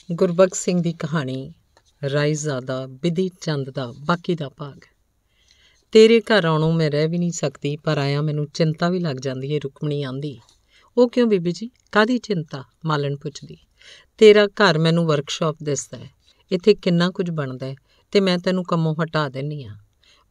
ਗੁਰਬਖਸ਼ ਸਿੰਘ ਦੀ ਕਹਾਣੀ ਰਾਇਜ਼ਾਦਾ ਬਿਧੀ ਚੰਦ ਦਾ ਬਾਕੀ ਦਾ ਭਾਗ। ਤੇਰੇ ਘਰ ਆਉਣੋਂ ਮੈਂ ਰਹਿ ਵੀ ਨਹੀਂ ਸਕਦੀ, ਪਰ ਆਇਆ ਮੈਨੂੰ ਚਿੰਤਾ ਵੀ ਲੱਗ ਜਾਂਦੀ ਹੈ। ਰੁਕਮਣੀ ਆਂਦੀ। ਉਹ ਕਿਉਂ ਬੀਬੀ ਜੀ, ਕਾਹਦੀ ਚਿੰਤਾ? ਮਾਲਣ ਪੁੱਛਦੀ। ਤੇਰਾ ਘਰ ਮੈਨੂੰ ਵਰਕਸ਼ਾਪ ਦਿਸਦਾ ਹੈ, ਇੱਥੇ ਕਿੰਨਾ ਕੁਝ ਬਣਦਾ ਹੈ ਤੇ ਮੈਂ ਤੈਨੂੰ ਕੰਮੋਂ ਹਟਾ ਦਿੰਦੀ ਹਾਂ।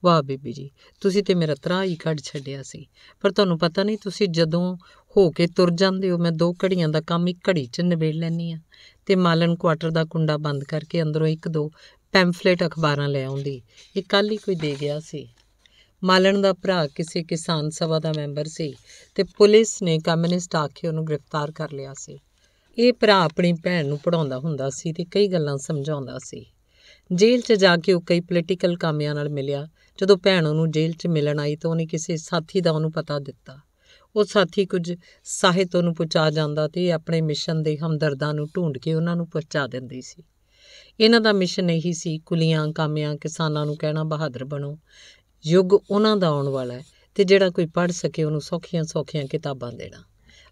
ਵਾਹ ਬੀਬੀ ਜੀ, ਤੁਸੀਂ ਤੇ ਮੇਰਾ ਤਰਾਹ ਹੀ ਕੱਢ ਛੱਡਿਆ ਸੀ। ਪਰ ਤੁਹਾਨੂੰ ਪਤਾ ਨਹੀਂ, ਤੁਸੀਂ ਜਦੋਂ ਹੋ ਕੇ ਤੁਰ ਜਾਂਦੇ ਹੋ, ਮੈਂ 2 ਘੜੀਆਂ ਦਾ ਕੰਮ 1 ਘੜੀ 'ਚ ਨਿਬੇੜ ਲੈਂਦੀ ਹਾਂ। ਤੇ ਮਾਲਣ ਕੁਆਟਰ ਦਾ ਕੁੰਡਾ ਬੰਦ ਕਰਕੇ ਅੰਦਰੋਂ 1-2 ਪੈਂਫਲੇਟ ਅਖਬਾਰਾਂ ਲੈ ਆਉਂਦੀ। ਇਹ ਕੱਲ੍ਹ ਹੀ ਕੋਈ ਦੇ ਗਿਆ ਸੀ। ਮਾਲਣ ਦਾ ਭਰਾ ਕਿਸੇ ਕਿਸਾਨ ਸਭਾ ਦਾ ਮੈਂਬਰ ਸੀ ਤੇ ਪੁਲਿਸ ਨੇ ਕਮਿਊਨਿਸਟ ਆਖੇ ਉਹਨੂੰ ਗ੍ਰਿਫਤਾਰ ਕਰ ਲਿਆ ਸੀ। ਇਹ ਭਰਾ ਆਪਣੀ ਭੈਣ ਨੂੰ ਪੜ੍ਹਾਉਂਦਾ ਹੁੰਦਾ ਸੀ ਤੇ ਕਈ ਗੱਲਾਂ ਸਮਝਾਉਂਦਾ ਸੀ। ਜੇਲ੍ਹ 'ਚ ਜਾ ਕੇ ਉਹ ਕਈ ਪੋਲੀਟੀਕਲ ਕਾਮਿਆਂ ਨਾਲ ਮਿਲਿਆ। ਜਦੋਂ ਭੈਣ ਉਹਨੂੰ ਜੇਲ੍ਹ 'ਚ ਮਿਲਣ ਆਈ ਤਾਂ ਉਹਨੇ ਕਿਸੇ ਸਾਥੀ ਦਾ ਉਹਨੂੰ ਪਤਾ ਦਿੱਤਾ। ਉਹ ਸਾਥੀ ਕੁਝ ਸਾਹਿਤ ਉਹਨੂੰ ਪਹੁੰਚਾ ਜਾਂਦਾ ਤੇ ਆਪਣੇ ਮਿਸ਼ਨ ਦੇ ਹਮਦਰਦਾਂ ਨੂੰ ਢੂੰਡ ਕੇ ਉਹਨਾਂ ਨੂੰ ਪਹੁੰਚਾ ਦਿੰਦੀ ਸੀ। ਇਹਨਾਂ ਦਾ ਮਿਸ਼ਨ ਇਹੀ ਸੀ, ਕੁਲੀਆਂ ਕਾਮਿਆਂ ਕਿਸਾਨਾਂ ਨੂੰ ਕਹਿਣਾ, ਬਹਾਦਰ ਬਣੋ, ਯੁੱਗ ਉਹਨਾਂ ਦਾ ਆਉਣ ਵਾਲਾ ਹੈ ਤੇ ਜਿਹੜਾ ਕੋਈ ਪੜ੍ਹ ਸਕੇ ਉਹਨੂੰ ਸੌਖੀਆਂ ਕਿਤਾਬਾਂ ਦੇਣਾ।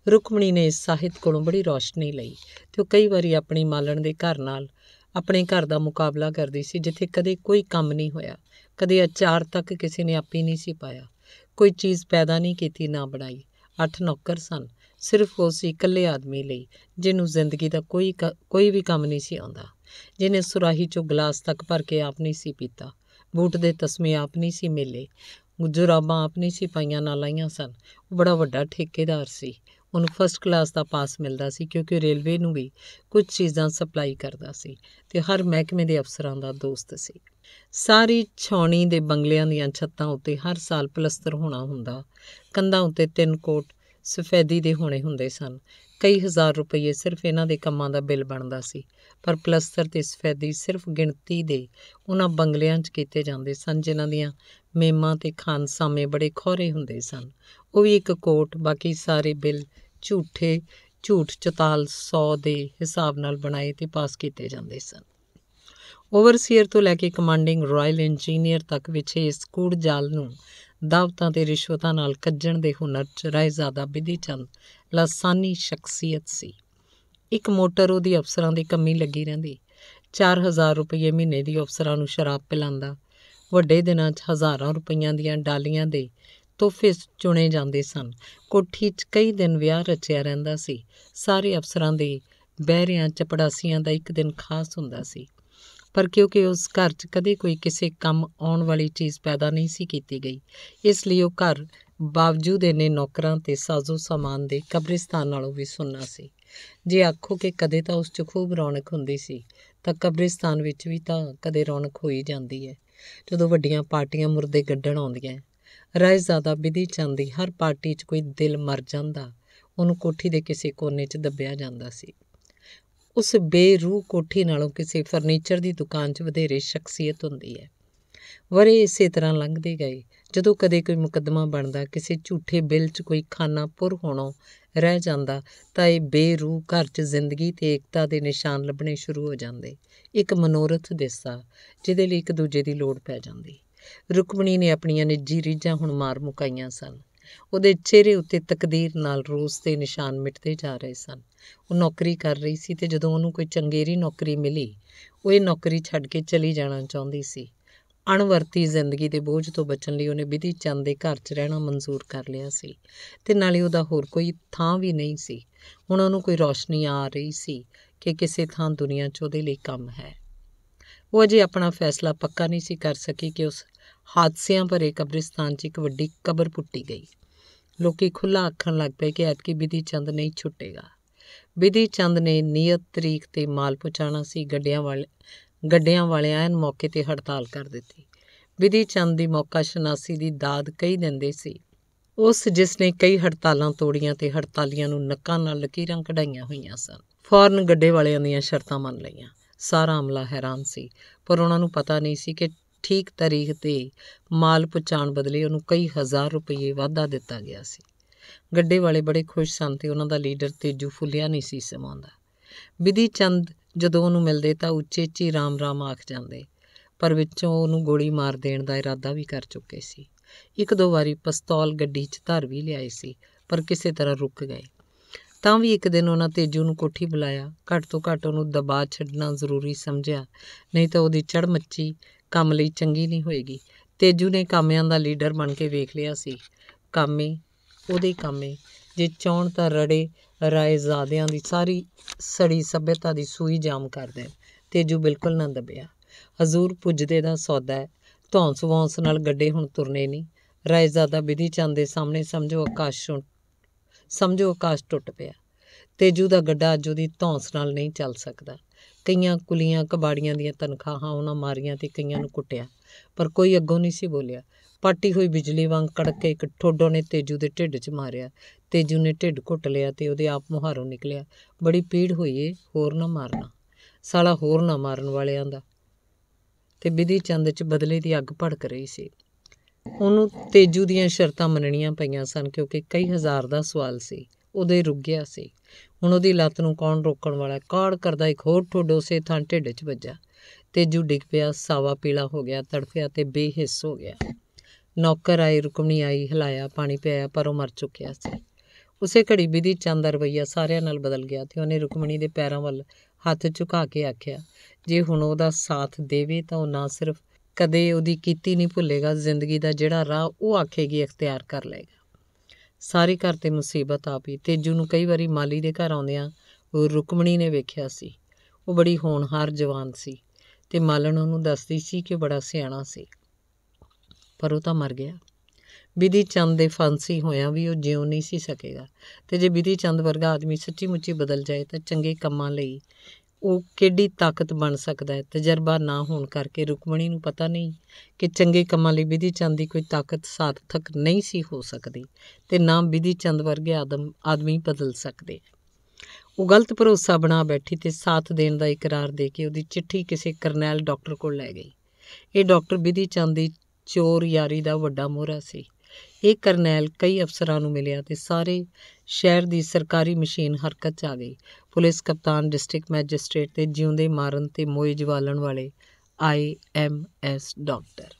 ਰੁਕਮਣੀ ਨੇ ਇਸ ਸਾਹਿਤ ਕੋਲੋਂ ਬੜੀ ਰੌਸ਼ਨੀ ਲਈ ਤੇ ਉਹ ਕਈ ਵਾਰੀ ਆਪਣੀ ਮਾਲਣ ਦੇ ਘਰ ਨਾਲ ਆਪਣੇ ਘਰ ਦਾ ਮੁਕਾਬਲਾ ਕਰਦੀ ਸੀ, ਜਿੱਥੇ ਕਦੇ ਕੋਈ ਕੰਮ ਨਹੀਂ ਹੋਇਆ, ਕਦੇ ਅਚਾਰ ਤੱਕ ਕਿਸੇ ਨੇ ਆਪੀ ਨਹੀਂ ਸੀ ਪਾਇਆ, ਕੋਈ ਚੀਜ਼ ਪੈਦਾ ਨਹੀਂ ਕੀਤੀ ਨਾ ਬਣਾਈ। 8 ਨੌਕਰ ਸਨ, ਸਿਰਫ ਉਹ ਸੀ ਇਕੱਲੇ ਆਦਮੀ ਲਈ, ਜਿਹਨੂੰ ਜ਼ਿੰਦਗੀ ਦਾ ਕੋਈ ਵੀ ਕੰਮ ਨਹੀਂ ਸੀ ਆਉਂਦਾ, ਜਿਹਨੇ ਸੁਰਾਹੀ 'ਚੋਂ ਗਲਾਸ ਤੱਕ ਭਰ ਕੇ ਆਪ ਨਹੀਂ ਸੀ ਪੀਤਾ, ਬੂਟ ਦੇ ਤਸਮੇ ਆਪ ਨਹੀਂ ਸੀ ਮੇਲੇ, ਜੁਰਾਬਾਂ ਆਪ ਨਹੀਂ ਸੀ ਪਾਈਆਂ ਨਾ ਲਾਈਆਂ ਸਨ। ਉਹ ਬੜਾ ਵੱਡਾ ਠੇਕੇਦਾਰ ਸੀ। ਉਹਨੂੰ ਫਸਟ ਕਲਾਸ ਦਾ ਪਾਸ ਮਿਲਦਾ ਸੀ, ਕਿਉਂਕਿ ਰੇਲਵੇ ਨੂੰ ਵੀ ਕੁਝ ਚੀਜ਼ਾਂ ਸਪਲਾਈ ਕਰਦਾ ਸੀ ਤੇ ਹਰ ਮਹਿਕਮੇ ਦੇ ਅਫਸਰਾਂ ਦਾ ਦੋਸਤ ਸੀ। ਸਾਰੀ ਛਾਉਣੀ ਦੇ ਬੰਗਲਿਆਂ ਦੀਆਂ ਛੱਤਾਂ ਉੱਤੇ ਹਰ ਸਾਲ ਪਲਸਤਰ ਹੋਣਾ ਹੁੰਦਾ। ਕੰਧਾਂ ਉੱਤੇ 3 ਕੋਟ ਸਫੈਦੀ ਦੇ ਹੋਣੇ ਹੁੰਦੇ ਸਨ। ਕਈ ਹਜ਼ਾਰ ਰੁਪਏ ਸਿਰਫ ਇਹਨਾਂ ਦੇ ਕੰਮਾਂ ਦਾ ਬਿੱਲ ਬਣਦਾ ਸੀ। ਪਰ ਪਲਸਤਰ ਤੇ ਸਫੈਦੀ ਸਿਰਫ ਗਿਣਤੀ ਦੇ ਉਹਨਾਂ ਬੰਗਲਿਆਂ 'ਚ ਕੀਤੇ ਜਾਂਦੇ ਸਨ ਜਿਨ੍ਹਾਂ ਦੀਆਂ ਮੇਮਾਂ ਤੇ ਖਾਨਸਾਮੇ ਬੜੇ ਖੌਰੇ ਹੁੰਦੇ ਸਨ। ਉਹ ਵੀ 1 ਕੋਟ, ਬਾਕੀ ਸਾਰੇ ਬਿੱਲ ਝੂਠ ਚਤਾਲ 100 ਦੇ ਹਿਸਾਬ ਨਾਲ ਬਣਾਏ ਤੇ ਪਾਸ ਕੀਤੇ ਜਾਂਦੇ ਸਨ। ਓਵਰਸੀਅਰ ਤੋਂ ਲੈ ਕੇ ਕਮਾਂਡਿੰਗ ਰਾਇਲ ਇੰਜੀਨੀਅਰ ਤੱਕ ਵਿਛੇ ਇਸ ਕੂੜ ਜਾਲ ਨੂੰ ਦਾਵਤਾਂ ਤੇ ਰਿਸ਼ਵਤਾਂ ਨਾਲ ਕੱਜਣ ਦੇ ਹੁਨਰ 'ਚ ਰਾਇਜ਼ਾਦਾ ਬਿਧੀ ਚੰਦ ਲਾਸਾਨੀ ਸ਼ਖਸੀਅਤ ਸੀ। 1 ਮੋਟਰ ਉਹਦੀ ਅਫਸਰਾਂ ਦੇ ਕੰਮੀ ਲੱਗੀ ਰਹਿੰਦੀ। 4000 ਰੁਪਏ ਮਹੀਨੇ ਦੀ ਅਫਸਰਾਂ ਨੂੰ ਸ਼ਰਾਬ ਪਿਲਾਉਂਦਾ। ਵੱਡੇ ਦਿਨਾਂ 'ਚ ਹਜ਼ਾਰਾਂ ਰੁਪਈਆਂ ਦੀਆਂ ਡਾਲੀਆਂ ਦੇ ਤੋਹਫੇ ਚੁਣੇ ਜਾਂਦੇ ਸਨ। ਕੋਠੀ 'ਚ ਕਈ ਦਿਨ ਵਿਆਹ ਰਚਿਆ ਰਹਿੰਦਾ ਸੀ। ਸਾਰੇ ਅਫਸਰਾਂ ਦੇ ਬਹਿਰਿਆਂ ਚਪੜਾਸੀਆਂ ਦਾ 1 ਦਿਨ ਖਾਸ ਹੁੰਦਾ ਸੀ। ਪਰ ਕਿਉਂਕਿ ਉਸ ਘਰ 'ਚ ਕਦੇ ਕੋਈ ਕਿਸੇ ਕੰਮ ਆਉਣ ਵਾਲੀ ਚੀਜ਼ ਪੈਦਾ ਨਹੀਂ ਸੀ ਕੀਤੀ ਗਈ, ਇਸ ਲਈ ਉਹ ਘਰ ਬਾਵਜੂਦ ਇੰਨੇ ਨੌਕਰਾਂ ਤੇ ਸਾਜ਼ੋ ਸਾਮਾਨ ਦੇ ਕਬਰਿਸਤਾਨ ਨਾਲੋਂ ਵੀ ਸੁੰਨਾ ਸੀ। ਜੇ ਆਖੋ ਕਿ ਕਦੇ ਤਾਂ ਉਸ 'ਚ ਖੂਬ ਰੌਣਕ ਹੁੰਦੀ ਸੀ, ਤਾਂ ਕਬਰਿਸਤਾਨ ਵਿੱਚ ਵੀ ਤਾਂ ਕਦੇ ਰੌਣਕ ਹੋਈ ਜਾਂਦੀ ਹੈ ਜਦੋਂ ਵੱਡੀਆਂ ਪਾਰਟੀਆਂ ਮੁਰਦੇ ਗੱਡਣ ਆਉਂਦੀਆਂ। ਰਾਇਜ਼ਾਦਾ ਬਿਧੀ ਚੰਦ ਦੀ ਹਰ ਪਾਰਟੀ 'ਚ ਕੋਈ ਦਿਲ ਮਰ ਜਾਂਦਾ, ਉਹਨੂੰ ਕੋਠੀ ਦੇ ਕਿਸੇ ਕੋਨੇ 'ਚ ਦੱਬਿਆ ਜਾਂਦਾ ਸੀ। ਉਸ ਬੇਰੂਹ ਕੋਠੀ ਨਾਲੋਂ ਕਿਸੇ ਫਰਨੀਚਰ ਦੀ ਦੁਕਾਨ 'ਚ ਵਧੇਰੇ ਸ਼ਖਸੀਅਤ ਹੁੰਦੀ ਹੈ। ਵਰ੍ਹੇ ਇਸੇ ਤਰ੍ਹਾਂ ਲੰਘਦੇ ਗਏ। ਜਦੋਂ ਕਦੇ ਕੋਈ ਮੁਕੱਦਮਾ ਬਣਦਾ, ਕਿਸੇ ਝੂਠੇ ਬਿੱਲ 'ਚ ਕੋਈ ਖਾਨਾ ਪੁਰ ਹੋਣੋਂ ਰਹਿ ਜਾਂਦਾ, ਤਾਂ ਇਹ ਬੇਰੂਹ ਘਰ 'ਚ ਜ਼ਿੰਦਗੀ ਤੇ ਏਕਤਾ ਦੇ ਨਿਸ਼ਾਨ ਲੱਭਣੇ ਸ਼ੁਰੂ ਹੋ ਜਾਂਦੇ। ਇੱਕ ਮਨੋਰਥ ਦਿਸਦਾ ਜਿਹਦੇ ਲਈ ਇੱਕ ਦੂਜੇ ਦੀ ਲੋੜ ਪੈ ਜਾਂਦੀ। ਰੁਕਮਣੀ ਨੇ ਆਪਣੀਆਂ ਨਿੱਜੀ ਰੀਝਾਂ ਹੁਣ ਮਾਰ ਮੁਕਾਈਆਂ ਸਨ। ਉਹਦੇ ਚਿਹਰੇ ਉੱਤੇ ਤਕਦੀਰ ਨਾਲ ਰੋਸ ਦੇ ਨਿਸ਼ਾਨ ਮਿਟਦੇ ਜਾ ਰਹੇ ਸਨ। ਉਹ ਨੌਕਰੀ ਕਰ ਰਹੀ ਸੀ ਤੇ ਜਦੋਂ ਉਹਨੂੰ ਕੋਈ ਚੰਗੇਰੀ ਨੌਕਰੀ ਮਿਲੀ, ਉਹ ਇਹ ਨੌਕਰੀ ਛੱਡ ਕੇ ਚਲੀ ਜਾਣਾ ਚਾਹੁੰਦੀ ਸੀ। ਅਣਵਰਤੀ ਜ਼ਿੰਦਗੀ ਦੇ ਬੋਝ ਤੋਂ ਬਚਣ ਲਈ ਉਹਨੇ ਬਿਧੀ ਚੰਦ ਦੇ ਘਰ 'ਚ ਰਹਿਣਾ ਮਨਜ਼ੂਰ ਕਰ ਲਿਆ ਸੀ ਤੇ ਨਾਲੇ ਉਹਦਾ ਹੋਰ ਕੋਈ ਥਾਂ ਵੀ ਨਹੀਂ ਸੀ। ਹੁਣ ਉਹਨੂੰ ਕੋਈ ਰੌਸ਼ਨੀ ਆ ਰਹੀ ਸੀ ਕਿ ਕਿਸੇ ਥਾਂ ਦੁਨੀਆ 'ਚ ਉਹਦੇ ਲਈ ਕੰਮ ਹੈ। ਉਹ ਅਜੇ ਆਪਣਾ ਫੈਸਲਾ ਪੱਕਾ ਨਹੀਂ ਸੀ ਕਰ ਸਕੀ ਕਿ ਉਸ ਹਾਦਸਿਆਂ ਭਰੇ ਕਬਰਿਸਤਾਨ 'ਚ ਇੱਕ ਵੱਡੀ ਕਬਰ ਪੁੱਟੀ ਗਈ। ਲੋਕੀ ਖੁੱਲ੍ਹਾ ਆਖਣ ਲੱਗ ਪਏ ਕਿ ਐਤਕੀ ਬਿਧੀ ਚੰਦ ਨਹੀਂ ਛੁੱਟੇਗਾ। ਬਿਧੀ ਚੰਦ ਨੇ ਨਿਯਤ ਤਰੀਕ 'ਤੇ ਮਾਲ ਪਹੁੰਚਾਉਣਾ ਸੀ। ਗੱਡਿਆਂ ਵਾਲਿਆਂ ਐਨ ਮੌਕੇ 'ਤੇ ਹੜਤਾਲ ਕਰ ਦਿੱਤੀ। ਬਿਧੀ ਚੰਦ ਦੀ ਮੌਕਾ ਸ਼ਨਾਸੀ ਦੀ ਦਾਦ ਕਈ ਦਿੰਦੇ ਸੀ। ਉਸ ਜਿਸ ਨੇ ਕਈ ਹੜਤਾਲਾਂ ਤੋੜੀਆਂ ਤੇ ਹੜਤਾਲੀਆਂ ਨੂੰ ਨੱਕਾਂ ਨਾਲ ਲਕੀਰਾਂ ਕਢਾਈਆਂ ਹੋਈਆਂ ਸਨ, ਫੌਰਨ ਗੱਡੇ ਵਾਲਿਆਂ ਦੀਆਂ ਸ਼ਰਤਾਂ ਮੰਨ ਲਈਆਂ। ਸਾਰਾ ਅਮਲਾ ਹੈਰਾਨ ਸੀ, ਪਰ ਉਹਨਾਂ ਨੂੰ ਪਤਾ ਨਹੀਂ ਸੀ ਕਿ ਠੀਕ ਤਾਰੀਖ 'ਤੇ ਮਾਲ ਪਹੁੰਚਾਉਣ ਬਦਲੇ ਉਹਨੂੰ ਕਈ ਹਜ਼ਾਰ ਰੁਪਏ ਵਾਧਾ ਦਿੱਤਾ ਗਿਆ ਸੀ। ਗੱਡੇ ਵਾਲੇ ਬੜੇ ਖੁਸ਼ ਸਨ ਤੇ ਉਹਨਾਂ ਦਾ ਲੀਡਰ ਤੇਜੂ ਫੁੱਲਿਆ ਨਹੀਂ ਸੀ ਸਮਾਉਂਦਾ। ਬਿਧੀ ਚੰਦ ਜਦੋਂ ਉਹਨੂੰ ਮਿਲਦੇ ਤਾਂ ਉੱਚੀ ਰਾਮ ਰਾਮ ਆਖ ਜਾਂਦੇ, ਪਰ ਵਿੱਚੋਂ ਉਹਨੂੰ ਗੋਲੀ ਮਾਰ ਦੇਣ ਦਾ ਇਰਾਦਾ ਵੀ ਕਰ ਚੁੱਕੇ ਸੀ। 1-2 ਵਾਰੀ ਪਿਸਤੌਲ ਗੱਡੀ 'ਚ ਧਰ ਵੀ ਲਿਆਏ ਸੀ, ਪਰ ਕਿਸੇ ਤਰ੍ਹਾਂ ਰੁਕ ਗਏ। ਤਾਂ ਵੀ ਇੱਕ ਦਿਨ ਉਹਨਾਂ ਤੇਜੂ ਨੂੰ ਕੋਠੀ ਬੁਲਾਇਆ। ਘੱਟ ਤੋਂ ਘੱਟ ਉਹਨੂੰ ਦਬਾ ਛੱਡਣਾ ਜ਼ਰੂਰੀ ਸਮਝਿਆ, ਨਹੀਂ ਤਾਂ ਉਹਦੀ ਚੜ੍ਹ ਮੱਚੀ ਕੰਮ ਲਈ ਚੰਗੀ ਨਹੀਂ ਹੋਏਗੀ। ਤੇਜੂ ਨੇ ਕਾਮਿਆਂ ਦਾ ਲੀਡਰ ਬਣ ਕੇ ਵੇਖ ਲਿਆ ਸੀ। ਕਾਮੇ ਉਹਦੇ ਕਾਮੇ ਜੇ ਚਾਹੁਣ ਤਾਂ ਰੜੇ ਰਾਏਜ਼ਾਦਿਆਂ ਦੀ ਸਾਰੀ ਸੜੀ ਸੱਭਿਅਤਾ ਦੀ ਸੂਈ ਜਾਮ ਕਰ ਦੇਣ। ਤੇਜੂ ਬਿਲਕੁਲ ਨਾ ਦੱਬਿਆ। ਹਜ਼ੂਰ ਪੁੱਜਦੇ ਦਾ ਸੌਦਾ ਹੈ, ਧੌਂਸ ਵੌਂਸ ਨਾਲ ਗੱਡੇ ਹੁਣ ਤੁਰਨੇ ਨਹੀਂ। ਰਾਏਜ਼ਾਦਾ ਬਿਧੀ ਚੰਦ ਦੇ ਸਾਹਮਣੇ ਸਮਝੋ ਆਕਾਸ਼ ਟੁੱਟ ਪਿਆ। ਤੇਜੂ ਦਾ ਗੱਡਾ ਅੱਜ ਉਹਦੀ ਧੌਂਸ ਨਾਲ ਨਹੀਂ ਚੱਲ ਸਕਦਾ। ਕਈਆਂ ਕੁਲੀਆਂ ਕਬਾੜੀਆਂ ਦੀਆਂ ਤਨਖਾਹਾਂ ਉਹਨਾਂ ਮਾਰੀਆਂ ਤੇ ਕਈਆਂ ਨੂੰ ਕੁੱਟਿਆ, ਪਰ ਕੋਈ ਅੱਗੋਂ ਨਹੀਂ ਸੀ ਬੋਲਿਆ। ਪਾਟੀ ਹੋਈ ਬਿਜਲੀ ਵਾਂਗ ਕੜਕ ਕੇ ਇੱਕ ਠੋਡੋ ਨੇ ਤੇਜੂ ਦੇ ਢਿੱਡ 'ਚ ਮਾਰਿਆ। ਤੇਜੂ ਨੇ ਢਿੱਡ ਘੁੱਟ ਲਿਆ ਤੇ ਉਹਦੇ ਆਪ ਮੁਹਾਰੋਂ ਨਿਕਲਿਆ, ਬੜੀ ਪੀੜ ਹੋਈ ਏ, ਹੋਰ ਨਾ ਮਾਰਨਾ ਸਾਲਾ, ਹੋਰ ਨਾ ਮਾਰਨ ਵਾਲਿਆਂ ਦਾ। ਤੇ ਬਿਧੀ ਚੰਦ 'ਚ ਬਦਲੇ ਦੀ ਅੱਗ ਭੜਕ ਰਹੀ ਸੀ। ਉਹਨੂੰ ਤੇਜੂ ਦੀਆਂ ਸ਼ਰਤਾਂ ਮੰਨਣੀਆਂ ਪਈਆਂ ਸਨ, ਕਿਉਂਕਿ ਕਈ ਹਜ਼ਾਰ ਦਾ ਸਵਾਲ ਸੀ। ਉਹਦੇ ਰੁਕ ਗਿਆ ਸੀ। ਹੁਣ ਉਹਦੀ ਲੱਤ ਨੂੰ ਕੌਣ ਰੋਕਣ ਵਾਲਾ? ਕਾੜ ਕਰਦਾ ਇੱਕ ਹੋਰ ਠੁੱਡ ਉਸੇ ਥਾਂ ਢਿੱਡ 'ਚ ਵੱਜਾ। ਤੇਜੂ ਡਿੱਗ ਪਿਆ, ਸਾਵਾ ਪੀਲਾ ਹੋ ਗਿਆ, ਤੜਫਿਆ ਤੇ ਬੇਹਿੱਸ ਹੋ ਗਿਆ। ਨੌਕਰ ਆਏ, ਰੁਕਮਣੀ ਆਈ, ਹਿਲਾਇਆ, ਪਾਣੀ ਪਿਆਇਆ, ਪਰ ਉਹ ਮਰ ਚੁੱਕਿਆ ਸੀ। ਉਸੇ ਘੜੀ ਬਿਧੀ ਚੰਦ ਦਾ ਰਵੱਈਆ ਸਾਰਿਆਂ ਨਾਲ ਬਦਲ ਗਿਆ ਤੇ ਉਹਨੇ ਰੁਕਮਣੀ ਦੇ ਪੈਰਾਂ ਵੱਲ ਹੱਥ ਝੁਕਾ ਕੇ ਆਖਿਆ, ਜੇ ਹੁਣ ਉਹਦਾ ਸਾਥ ਦੇਵੇ ਤਾਂ ਉਹ ਨਾ ਸਿਰਫ ਕਦੇ ਉਹਦੀ ਕੀਤੀ ਨਹੀਂ ਭੁੱਲੇਗਾ, ਜ਼ਿੰਦਗੀ ਦਾ ਜਿਹੜਾ ਰਾਹ ਉਹ ਆਖੇਗੀ ਅਖਤਿਆਰ ਕਰ ਲਏਗਾ। ਸਾਰੇ ਘਰ 'ਤੇ ਮੁਸੀਬਤ ਆ ਪਈ। ਤੇਜੂ ਨੂੰ ਕਈ ਵਾਰੀ ਮਾਲੀ ਦੇ ਘਰ ਆਉਂਦਿਆਂ ਰੁਕਮਣੀ ਨੇ ਵੇਖਿਆ ਸੀ। ਉਹ ਬੜੀ ਹੋਣਹਾਰ ਜਵਾਨ ਸੀ ਤੇ ਮਾਲਣ ਉਹਨੂੰ ਦੱਸਦੀ ਸੀ ਕਿ ਬੜਾ ਸਿਆਣਾ ਸੀ, ਪਰ ਉਹ ਤਾਂ ਮਰ ਗਿਆ। ਬਿਧੀ ਚੰਦ ਦੇ ਫਾਂਸੀ ਹੋਇਆਂ ਵੀ ਉਹ ਜਿਉਂ ਨਹੀਂ ਸੀ ਸਕੇਗਾ। ਤੇ ਜੇ ਬਿਧੀ ਚੰਦ ਵਰਗਾ ਆਦਮੀ ਸੱਚੀ ਮੁੱਚੀ ਬਦਲ ਜਾਏ ਤਾਂ ਚੰਗੇ ਕੰਮਾਂ ਲਈ ਉਹ ਕਿੱਡੀ ਤਾਕਤ ਬਣ ਸਕਦਾ ਹੈ। ਤਜਰਬਾ ਨਾ ਹੋਣ ਕਰਕੇ ਰੁਕਮਣੀ ਨੂੰ ਪਤਾ ਨਹੀਂ ਕਿ ਚੰਗੇ ਕੰਮਾਂ ਲਈ ਬਿਧੀ ਚੰਦ ਦੀ ਕੋਈ ਤਾਕਤ ਸਾਰਥਕ ਨਹੀਂ ਸੀ ਹੋ ਸਕਦੀ ਤੇ ਨਾ ਬਿਧੀ ਚੰਦ ਵਰਗੇ ਆਦਮੀ ਬਦਲ ਸਕਦੇ। ਉਹ ਗਲਤ ਭਰੋਸਾ ਬਣਾ ਬੈਠੀ ਤੇ ਸਾਥ ਦੇਣ ਦਾ ਇਕਰਾਰ ਦੇ ਕੇ ਉਹਦੀ ਚਿੱਠੀ ਕਿਸੇ ਕਰਨੈਲ ਡਾਕਟਰ ਕੋਲ ਲੈ ਗਈ। ਇਹ ਡਾਕਟਰ ਬਿਧੀ ਚੰਦ ਦੀ ਚੋਰ ਯਾਰੀ ਦਾ ਵੱਡਾ ਮੋਹਰਾ ਸੀ। ਇਹ ਕਰਨੈਲ ਕਈ ਅਫਸਰਾਂ ਨੂੰ ਮਿਲਿਆ ਤੇ ਸਾਰੇ ਸ਼ਹਿਰ ਦੀ ਸਰਕਾਰੀ ਮਸ਼ੀਨ ਹਰਕਤ 'ਚ ਆ ਗਈ। ਪੁਲਿਸ ਕਪਤਾਨ, ਡਿਸਟ੍ਰਿਕਟ ਮੈਜਿਸਟ੍ਰੇਟ ਤੇ ਜਿਉਂਦੇ ਮਾਰਨ ਤੇ ਮੋਏ ਜਵਾਲਣ ਵਾਲੇ IMS ਡਾਕਟਰ।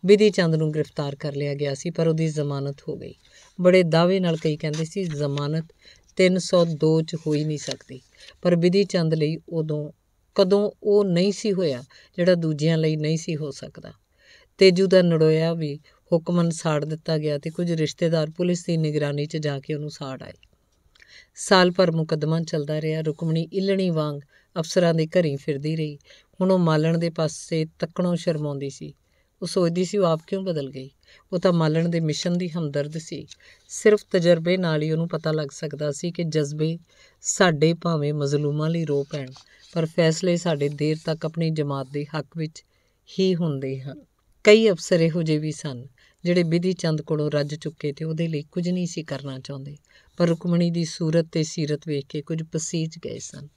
ਬਿਧੀ ਚੰਦ ਨੂੰ ਗ੍ਰਿਫਤਾਰ ਕਰ ਲਿਆ ਗਿਆ ਸੀ, ਪਰ ਉਹਦੀ ਜ਼ਮਾਨਤ ਹੋ ਗਈ। ਬੜੇ ਦਾਅਵੇ ਨਾਲ ਕਈ ਕਹਿੰਦੇ ਸੀ ਜ਼ਮਾਨਤ 302 'ਚ ਹੋ ਹੀ ਨਹੀਂ ਸਕਦੀ, ਪਰ ਬਿਧੀ ਚੰਦ ਲਈ ਕਦੋਂ ਉਹ ਨਹੀਂ ਸੀ ਹੋਇਆ ਜਿਹੜਾ ਦੂਜਿਆਂ ਲਈ ਨਹੀਂ ਸੀ ਹੋ ਸਕਦਾ। ਤੇਜੂ ਦਾ ਨੜੋਇਆ ਵੀ ਹੁਕਮਨ ਸਾੜ ਦਿੱਤਾ ਗਿਆ ਤੇ ਕੁਝ ਰਿਸ਼ਤੇਦਾਰ ਪੁਲਿਸ ਦੀ ਨਿਗਰਾਨੀ 'ਚ ਜਾ ਕੇ ਉਹਨੂੰ ਸਾੜ ਆਏ। ਸਾਲ ਭਰ ਮੁਕੱਦਮਾ ਚੱਲਦਾ ਰਿਹਾ। ਰੁਕਮਣੀ ਇਲਣੀ ਵਾਂਗ ਅਫਸਰਾਂ ਦੇ ਘਰੀਂ ਫਿਰਦੀ ਰਹੀ। ਹੁਣ ਉਹ ਮਾਲਣ ਦੇ ਪਾਸੇ ਤੱਕਣੋਂ ਸ਼ਰਮਾਉਂਦੀ ਸੀ। ਉਹ ਸੋਚਦੀ ਸੀ ਉਹ ਆਪ ਕਿਉਂ ਬਦਲ ਗਈ। ਉਹ ਤਾਂ ਮਾਲਣ ਦੇ ਮਿਸ਼ਨ ਦੀ ਹਮਦਰਦ ਸੀ। ਸਿਰਫ ਤਜਰਬੇ ਨਾਲ ਹੀ ਉਹਨੂੰ ਪਤਾ ਲੱਗ ਸਕਦਾ ਸੀ ਕਿ ਜਜ਼ਬੇ ਸਾਡੇ ਭਾਵੇਂ ਮਜ਼ਲੂਮਾਂ ਲਈ ਰੋ ਪੈਣ, ਪਰ ਫੈਸਲੇ ਸਾਡੇ ਦੇਰ ਤੱਕ ਆਪਣੀ ਜਮਾਤ ਦੇ ਹੱਕ ਵਿੱਚ ਹੀ ਹੁੰਦੇ ਹਨ। ਕਈ ਅਫਸਰ ਇਹੋ ਜਿਹੇ ਵੀ ਸਨ ਜਿਹੜੇ ਬਿਧੀ ਚੰਦ ਕੋਲੋਂ ਰੱਜ ਚੁੱਕੇ ਤੇ ਉਹਦੇ ਲਈ ਕੁਝ ਨਹੀਂ ਸੀ ਕਰਨਾ ਚਾਹੁੰਦੇ, ਪਰ ਰੁਕਮਣੀ ਦੀ ਸੂਰਤ ਤੇ ਸੀਰਤ ਵੇਖ ਕੇ ਕੁਝ ਪਸੀਜ ਗਏ ਸਨ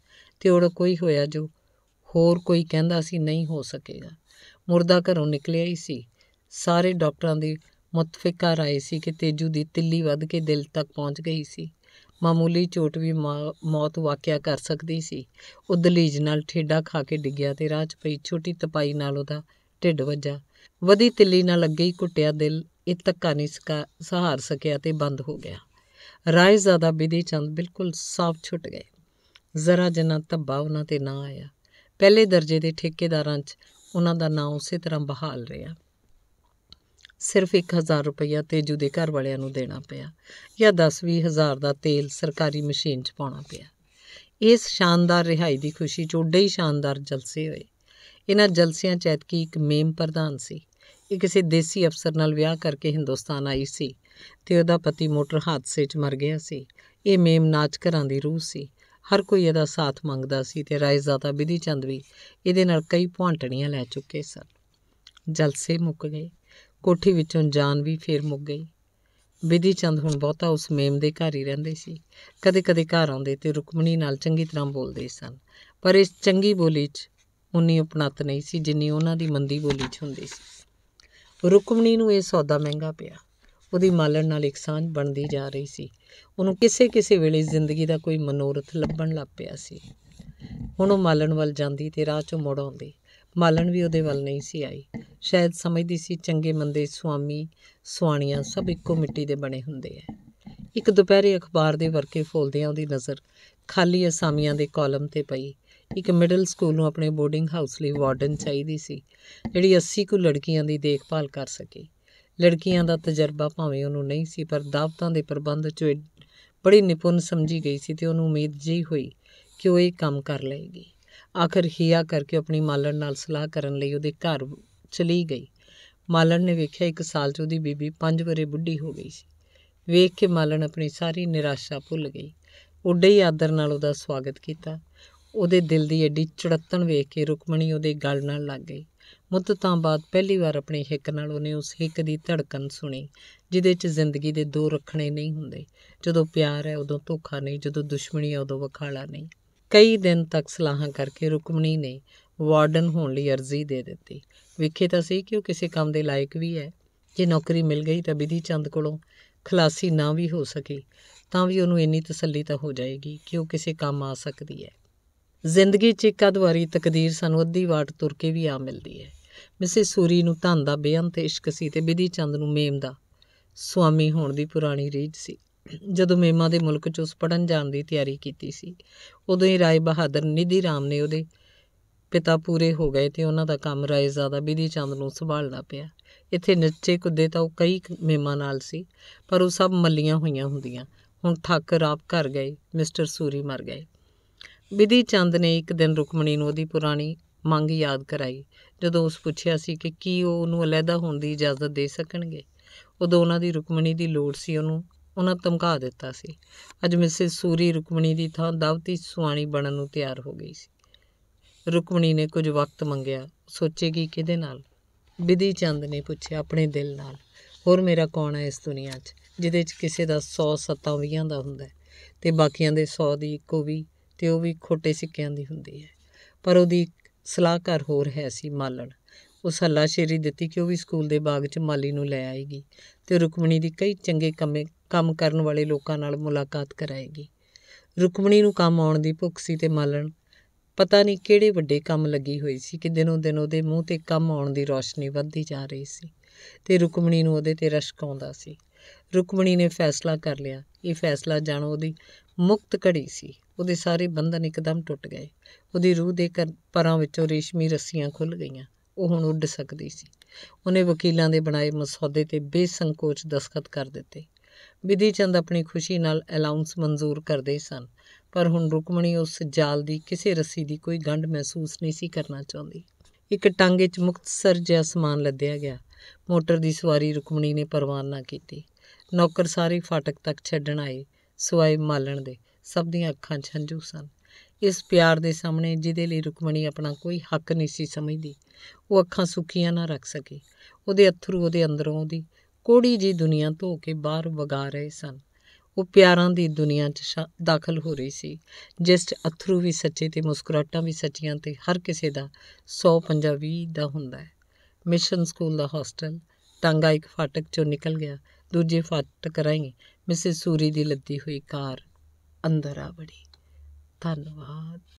ਤੇ ਉਹ ਕੋਈ ਹੋਇਆ ਜੋ ਹੋਰ ਕੋਈ ਕਹਿੰਦਾ ਸੀ ਨਹੀਂ ਹੋ ਸਕੇਗਾ। ਮੁਰਦਾ ਘਰੋਂ ਨਿਕਲਿਆ ਹੀ ਸੀ। ਸਾਰੇ ਡਾਕਟਰਾਂ ਦੀ ਮੁਤਫਿਕਾ ਰਾਏ ਸੀ ਕਿ ਤੇਜੂ ਦੀ ਤਿੱਲੀ ਵੱਧ ਕੇ ਦਿਲ ਤੱਕ ਪਹੁੰਚ ਗਈ ਸੀ। ਮਾਮੂਲੀ ਚੋਟ ਵੀ ਮੌਤ ਵਾਕਿਆ ਕਰ ਸਕਦੀ ਸੀ। ਉਹ ਦਲੀਜ ਨਾਲ ਠੇਡਾ ਖਾ ਕੇ ਡਿੱਗਿਆ ਤੇ ਰਾਹ 'ਚ ਪਈ ਛੋਟੀ ਤਪਾਈ ਨਾਲ ਉਹਦਾ ਢਿੱਡ ਵੱਜਾ। ਵਧੀ ਤਿੱਲੀ ਨਾਲ ਅੱਗੇ ਹੀ ਘੁੱਟਿਆ ਦਿਲ ਇਹ ਧੱਕਾ ਨਹੀਂ ਸਹਾਰ ਸਕਿਆ ਤੇ ਬੰਦ ਹੋ ਗਿਆ। ਰਾਏਜ਼ਾਦਾ ਬਿਧੀ ਚੰਦ ਬਿਲਕੁਲ ਸਾਫ਼ ਛੁੱਟ ਗਏ। ਜ਼ਰਾ ਜਿੰਨਾ ਧੱਬਾ ਉਹਨਾਂ 'ਤੇ ਨਾ ਆਇਆ। ਪਹਿਲੇ ਦਰਜੇ ਦੇ ਠੇਕੇਦਾਰਾਂ 'ਚ ਉਹਨਾਂ ਦਾ ਨਾਂ ਉਸੇ ਤਰ੍ਹਾਂ ਬਹਾਲ ਰਿਹਾ। ਸਿਰਫ 1000 ਰੁਪਈਆ ਤੇਜੂ ਦੇ ਘਰ ਵਾਲਿਆਂ ਨੂੰ ਦੇਣਾ ਪਿਆ ਜਾਂ 10-20 ਹਜ਼ਾਰ ਦਾ ਤੇਲ ਸਰਕਾਰੀ ਮਸ਼ੀਨ 'ਚ ਪਾਉਣਾ ਪਿਆ। ਇਸ ਸ਼ਾਨਦਾਰ ਰਿਹਾਈ ਦੀ ਖੁਸ਼ੀ 'ਚ ਓਡੇ ਹੀ ਸ਼ਾਨਦਾਰ ਜਲਸੇ ਹੋਏ। ਇਹਨਾਂ ਜਲਸਿਆਂ 'ਚ ਐਤਕੀ ਇੱਕ ਮੇਮ ਪ੍ਰਧਾਨ ਸੀ। ਇਹ ਕਿਸੇ ਦੇਸੀ ਅਫਸਰ ਨਾਲ ਵਿਆਹ ਕਰਕੇ ਹਿੰਦੁਸਤਾਨ ਆਈ ਸੀ ਤੇ ਉਹਦਾ ਪਤੀ ਮੋਟਰ ਹਾਦਸੇ 'ਚ ਮਰ ਗਿਆ ਸੀ। ਇਹ ਮੇਮ ਨਾਚ ਘਰਾਂ ਦੀ ਰੂਹ ਸੀ। ਹਰ ਕੋਈ ਇਹਦਾ ਸਾਥ ਮੰਗਦਾ ਸੀ ਤੇ ਰਾਏਜ਼ਾਦਾ ਬਿਧੀ ਚੰਦ ਵੀ ਇਹਦੇ ਨਾਲ ਕਈ ਭੁਆਂਟਣੀਆਂ ਲੈ ਚੁੱਕੇ ਸਨ। ਜਲਸੇ ਮੁੱਕ ਗਏ। ਕੋਠੀ ਵਿੱਚੋਂ ਜਾਨ ਵੀ ਫੇਰ ਮੁੱਕ ਗਈ। ਬਿਧੀ ਚੰਦ ਹੁਣ ਬਹੁਤਾ ਉਸ ਮੇਮ ਦੇ ਘਰ ਹੀ ਰਹਿੰਦੇ ਸੀ। ਕਦੇ ਕਦੇ ਘਰ ਆਉਂਦੇ ਤੇ ਰੁਕਮਣੀ ਨਾਲ ਚੰਗੀ ਤਰ੍ਹਾਂ ਬੋਲਦੇ ਸਨ, ਪਰ ਇਸ ਚੰਗੀ ਬੋਲੀ 'ਚ ਉਨੀ ਉਪਨੱਤ ਨਹੀਂ ਸੀ ਜਿੰਨੀ ਉਹਨਾਂ ਦੀ ਮੰਦੀ ਬੋਲੀ 'ਚ ਹੁੰਦੀ ਸੀ। ਰੁਕਮਣੀ ਨੂੰ ਇਹ ਸੌਦਾ ਮਹਿੰਗਾ ਪਿਆ। ਉਹਦੀ ਮਾਲਣ ਨਾਲ ਇੱਕ ਸਾਂਝ ਬਣਦੀ ਜਾ ਰਹੀ ਸੀ। ਉਹਨੂੰ ਕਿਸੇ ਵੇਲੇ ਜ਼ਿੰਦਗੀ ਦਾ ਕੋਈ ਮਨੋਰਥ ਲੱਭਣ ਲੱਗ ਪਿਆ ਸੀ। ਹੁਣ ਉਹ ਮਾਲਣ ਵੱਲ ਜਾਂਦੀ ਤੇ ਰਾਹ 'ਚੋਂ ਮੁੜ ਆਉਂਦੀ। ਮਾਲਣ ਵੀ ਉਹਦੇ ਵੱਲ ਨਹੀਂ ਸੀ ਆਈ। ਸ਼ਾਇਦ ਸਮਝਦੀ ਸੀ ਚੰਗੇ ਮੰਦੇ ਸੁਆਮੀ ਸੁਆਣੀਆਂ ਸਭ ਇੱਕੋ ਮਿੱਟੀ ਦੇ ਬਣੇ ਹੁੰਦੇ ਹੈ। ਇੱਕ ਦੁਪਹਿਰੇ ਅਖਬਾਰ ਦੇ ਵਰਕੇ ਫੋਲਦਿਆਂ ਉਹਦੀ ਨਜ਼ਰ ਖਾਲੀ ਅਸਾਮੀਆਂ ਦੇ ਕਾਲਮ 'ਤੇ ਪਈ। ਇੱਕ ਮਿਡਲ ਸਕੂਲ ਨੂੰ ਆਪਣੇ ਬੋਰਡਿੰਗ ਹਾਊਸ ਲਈ ਵਾਰਡਨ ਚਾਹੀਦੀ ਸੀ, ਜਿਹੜੀ 80 ਕੁ ਲੜਕੀਆਂ ਦੀ ਦੇਖਭਾਲ ਕਰ ਸਕੇ। ਲੜਕੀਆਂ ਦਾ ਤਜਰਬਾ ਭਾਵੇਂ ਉਹਨੂੰ ਨਹੀਂ ਸੀ, ਪਰ ਦਾਵਤਾਂ ਦੇ ਪ੍ਰਬੰਧ 'ਚ ਬੜੀ ਨਿਪੁੰਨ ਸਮਝੀ ਗਈ ਸੀ ਅਤੇ ਉਹਨੂੰ ਉਮੀਦ ਜਿਹੀ ਹੋਈ ਕਿ ਉਹ ਇਹ ਕੰਮ ਕਰ ਲਏਗੀ। ਆਖਰ ਹਿਆ ਕਰਕੇ ਆਪਣੀ ਮਾਲਣ ਨਾਲ ਸਲਾਹ ਕਰਨ ਲਈ ਉਹਦੇ ਘਰ ਚਲੀ ਗਈ। ਮਾਲਣ ਨੇ ਵੇਖਿਆ 1 ਸਾਲ 'ਚ ਉਹਦੀ ਬੀਬੀ 5 ਵਰ੍ਹੇ ਬੁੱਢੀ ਹੋ ਗਈ ਸੀ। ਵੇਖ ਕੇ ਮਾਲਣ ਆਪਣੀ ਸਾਰੀ ਨਿਰਾਸ਼ਾ ਭੁੱਲ ਗਈ। ਉੱਡੇ ਹੀ ਆਦਰ ਨਾਲ ਉਹਦਾ ਸਵਾਗਤ ਕੀਤਾ। ਉਹਦੇ ਦਿਲ ਦੀ ਐਡੀ ਚੜੱਤਣ ਵੇਖ ਕੇ ਰੁਕਮਣੀ ਉਹਦੇ ਗਲ ਨਾਲ ਲੱਗ ਗਈ। ਮੁੱਦਤਾਂ ਬਾਅਦ ਪਹਿਲੀ ਵਾਰ ਆਪਣੀ ਹਿੱਕ ਨਾਲ ਉਹਨੇ ਉਸ ਹਿੱਕ ਦੀ ਧੜਕਣ ਸੁਣੀ, ਜਿਹਦੇ 'ਚ ਜ਼ਿੰਦਗੀ ਦੇ 2 ਰੱਖਣੇ ਨਹੀਂ ਹੁੰਦੇ। ਜਦੋਂ ਪਿਆਰ ਹੈ ਉਦੋਂ ਧੋਖਾ ਨਹੀਂ, ਜਦੋਂ ਦੁਸ਼ਮਣੀ ਹੈ ਉਦੋਂ ਵਖਾਲਾ ਨਹੀਂ। ਕਈ ਦਿਨ ਤੱਕ ਸਲਾਹਾਂ ਕਰਕੇ ਰੁਕਮਣੀ ਨੇ ਵਾਰਡਨ ਹੋਣ ਲਈ ਅਰਜ਼ੀ ਦੇ ਦਿੱਤੀ। ਵੇਖੇ ਤਾਂ ਸਹੀ ਕਿ ਉਹ ਕਿਸੇ ਕੰਮ ਦੇ ਲਾਇਕ ਵੀ ਹੈ। ਜੇ ਨੌਕਰੀ ਮਿਲ ਗਈ ਤਾਂ ਬਿਧੀ ਚੰਦ ਕੋਲੋਂ ਖਲਾਸੀ ਨਾ ਵੀ ਹੋ ਸਕੀ ਤਾਂ ਵੀ ਉਹਨੂੰ ਇੰਨੀ ਤਸੱਲੀ ਤਾਂ ਹੋ ਜਾਏਗੀ ਕਿ ਉਹ ਕਿਸੇ ਕੰਮ ਆ ਸਕਦੀ ਹੈ। ਜ਼ਿੰਦਗੀ 'ਚ ਇੱਕ ਅੱਧ ਵਾਰੀ ਤਕਦੀਰ ਸਾਨੂੰ ਅੱਧੀ ਵਾਟ ਤੁਰ ਕੇ ਵੀ ਆ ਮਿਲਦੀ ਹੈ। ਮਿਸਿਸ ਸੂਰੀ ਨੂੰ ਧਨ ਦਾ ਬੇਅੰਤ ਇਸ਼ਕ ਸੀ ਅਤੇ ਬਿਧੀ ਚੰਦ ਨੂੰ ਮੇਮ ਦਾ ਸੁਆਮੀ ਹੋਣ ਦੀ ਪੁਰਾਣੀ ਰੀਝ ਸੀ। ਜਦੋਂ ਮੇਮਾ ਦੇ ਮੁਲਕ 'ਚ ਉਸ ਪੜ੍ਹਨ ਜਾਣ ਦੀ ਤਿਆਰੀ ਕੀਤੀ ਸੀ, ਉਦੋਂ ਹੀ ਰਾਏ ਬਹਾਦਰ ਨਿਧੀ ਰਾਮ ਨੇ ਉਹਦੇ ਪਿਤਾ ਪੂਰੇ ਹੋ ਗਏ ਅਤੇ ਉਹਨਾਂ ਦਾ ਕੰਮ ਰਾਏਜ਼ਾਦਾ ਬਿਧੀ ਚੰਦ ਨੂੰ ਸੰਭਾਲਣਾ ਪਿਆ। ਇੱਥੇ ਨੱਚੇ ਕੁੱਦੇ ਤਾਂ ਉਹ ਕਈ ਮੇਮਾਂ ਨਾਲ ਸੀ, ਪਰ ਉਹ ਸਭ ਮੱਲੀਆਂ ਹੋਈਆਂ ਹੁੰਦੀਆਂ। ਹੁਣ ਠਾਕਰ ਆਪ ਘਰ ਗਏ, ਮਿਸਟਰ ਸੂਰੀ ਮਰ ਗਏ। ਬਿਧੀ ਚੰਦ ਨੇ ਇੱਕ ਦਿਨ ਰੁਕਮਣੀ ਨੂੰ ਉਹਦੀ ਪੁਰਾਣੀ ਮੰਗ ਯਾਦ ਕਰਾਈ। ਜਦੋਂ ਉਸ ਪੁੱਛਿਆ ਸੀ ਕਿ ਕੀ ਉਹ ਉਹਨੂੰ ਅਲੱਗਾ ਹੋਣ ਦੀ ਇਜਾਜ਼ਤ ਦੇ ਸਕਣਗੇ, ਉਦੋਂ ਉਹਨਾਂ ਦੀ ਰੁਕਮਣੀ ਦੀ ਲੋੜ ਸੀ ਉਹਨੂੰ ਉਹਨਾਂ ਧਮਕਾ ਦਿੱਤਾ ਸੀ। ਅੱਜ ਮਿਸਿਸ ਸੂਰੀ ਰੁਕਮਣੀ ਦੀ ਥਾਂ ਦਾਵਤੀ ਸੁਆਣੀ ਬਣਨ ਨੂੰ ਤਿਆਰ ਹੋ ਗਈ ਸੀ। ਰੁਕਮਣੀ ਨੇ ਕੁਝ ਵਕਤ ਮੰਗਿਆ। ਸੋਚੇਗੀ ਕਿਹਦੇ ਨਾਲ? ਬਿਧੀ ਚੰਦ ਨੇ ਪੁੱਛਿਆ। ਆਪਣੇ ਦਿਲ ਨਾਲ। ਹੋਰ ਮੇਰਾ ਕੌਣ ਹੈ ਇਸ ਦੁਨੀਆ 'ਚ ਜਿਹਦੇ 'ਚ ਕਿਸੇ ਦਾ 100 ਸੱਤਾਂ 20 ਦਾ ਹੁੰਦਾ ਅਤੇ ਬਾਕੀਆਂ ਦੇ 100 ਦੀ ਇੱਕੋ ਵੀ, ਅਤੇ ਉਹ ਵੀ ਖੋਟੇ ਸਿੱਕਿਆਂ ਦੀ ਹੁੰਦੀ ਹੈ। ਪਰ ਉਹਦੀ ਸਲਾਹਕਾਰ ਹੋਰ ਹੈ ਸੀ, ਮਾਲਣ। ਉਸ ਹੱਲਾਸ਼ੇਰੀ ਦਿੱਤੀ ਕਿ ਉਹ ਵੀ ਸਕੂਲ ਦੇ ਬਾਗ 'ਚ ਮਾਲੀ ਨੂੰ ਲੈ ਆਏਗੀ ਅਤੇ ਰੁਕਮਣੀ ਦੀ ਕਈ ਚੰਗੇ ਕੰਮ ਕਰਨ ਵਾਲੇ ਲੋਕਾਂ ਨਾਲ ਮੁਲਾਕਾਤ ਕਰਾਏਗੀ। ਰੁਕਮਣੀ ਨੂੰ ਕੰਮ ਆਉਣ ਦੀ ਭੁੱਖ ਸੀ ਅਤੇ ਮਾਲਣ ਪਤਾ ਨਹੀਂ ਕਿਹੜੇ ਵੱਡੇ ਕੰਮ ਲੱਗੀ ਹੋਈ ਸੀ ਕਿ ਦਿਨੋਂ ਦਿਨ ਉਹਦੇ ਮੂੰਹ 'ਤੇ ਕੰਮ ਆਉਣ ਦੀ ਰੌਸ਼ਨੀ ਵੱਧਦੀ ਜਾ ਰਹੀ ਸੀ ਅਤੇ ਰੁਕਮਣੀ ਨੂੰ ਉਹਦੇ 'ਤੇ ਰਸ਼ਕ ਆਉਂਦਾ ਸੀ। ਰੁਕਮਣੀ ਨੇ ਫੈਸਲਾ ਕਰ ਲਿਆ। ਇਹ ਫੈਸਲਾ ਜਾਣੋ ਉਹਦੀ ਮੁਕਤ ਘੜੀ ਸੀ। ਉਹਦੇ ਸਾਰੇ ਬੰਧਨ ਇੱਕਦਮ ਟੁੱਟ ਗਏ। ਉਹਦੀ ਰੂਹ ਦੇ ਪਰਾਂ ਵਿੱਚੋਂ ਰੇਸ਼ਮੀ ਰੱਸੀਆਂ ਖੁੱਲ੍ਹ ਗਈਆਂ। ਉਹ ਹੁਣ ਉੱਡ ਸਕਦੀ ਸੀ। ਉਹਨੇ ਵਕੀਲਾਂ ਦੇ ਬਣਾਏ ਮਸੌਦੇ 'ਤੇ ਬੇਸੰਕੋਚ ਦਸਖਤ ਕਰ ਦਿੱਤੇ। ਬਿਧੀ ਚੰਦ ਆਪਣੀ ਖੁਸ਼ੀ ਨਾਲ ਅਲਾਊਂਸ ਮਨਜ਼ੂਰ ਕਰਦੇ ਸਨ, ਪਰ ਹੁਣ ਰੁਕਮਣੀ ਉਸ ਜਾਲ ਦੀ ਕਿਸੇ ਰੱਸੀ ਦੀ ਕੋਈ ਗੰਢ ਮਹਿਸੂਸ ਨਹੀਂ ਸੀ ਕਰਨਾ ਚਾਹੁੰਦੀ। ਇੱਕ ਟਾਂਗੇ 'ਚ ਮੁਕਤਸਰ ਜਿਹਾ ਸਮਾਨ ਲੱਦਿਆ ਗਿਆ। ਮੋਟਰ ਦੀ ਸਵਾਰੀ ਰੁਕਮਣੀ ਨੇ ਪ੍ਰਵਾਨ ਨਾ ਕੀਤੀ। ਨੌਕਰ ਸਾਰੇ ਫਾਟਕ ਤੱਕ ਛੱਡਣ ਆਏ, ਸਿਵਾਏ ਮਾਲਣ ਦੇ। ਸਭ ਦੀਆਂ ਅੱਖਾਂ 'ਚ ਹੰਝੂ ਸਨ। ਇਸ ਪਿਆਰ ਦੇ ਸਾਹਮਣੇ ਜਿਹਦੇ ਲਈ ਰੁਕਮਣੀ ਆਪਣਾ ਕੋਈ ਹੱਕ ਨਹੀਂ ਸੀ ਸਮਝਦੀ, ਉਹ ਅੱਖਾਂ ਸੁੱਕੀਆਂ ਨਾ ਰੱਖ ਸਕੀ। ਉਹਦੇ ਅੱਥਰੂ ਉਹਦੇ ਅੰਦਰੋਂ ਉਹਦੀ ਕੋੜੀ ਜਿਹੀ ਦੁਨੀਆ ਧੋ ਕੇ ਬਾਹਰ ਵਗਾ ਰਹੇ ਸਨ। ਉਹ ਪਿਆਰਾਂ ਦੀ ਦੁਨੀਆ 'ਚ ਦਾਖਲ ਹੋ ਰਹੀ ਸੀ, ਜਿਸ 'ਚ ਅੱਥਰੂ ਵੀ ਸੱਚੇ ਅਤੇ ਮੁਸਕਰਾਹਟਾਂ ਵੀ ਸੱਚੀਆਂ ਅਤੇ ਹਰ ਕਿਸੇ ਦਾ 100 50 20 ਦਾ ਹੁੰਦਾ ਹੈ। ਮਿਸ਼ਨ ਸਕੂਲ ਦਾ ਹੋਸਟਲ। ਟਾਂਗਾ ਇੱਕ ਫਾਟਕ 'ਚੋਂ ਨਿਕਲ ਗਿਆ। ਦੂਜੇ ਫਾਟਕ ਰਾਹੀਂ ਮਿਸਿਸ ਸੂਰੀ ਦੀ ਲੱਦੀ ਹੋਈ ਕਾਰ ਅੰਦਰ ਆ ਵੜੀ। ਧੰਨਵਾਦ।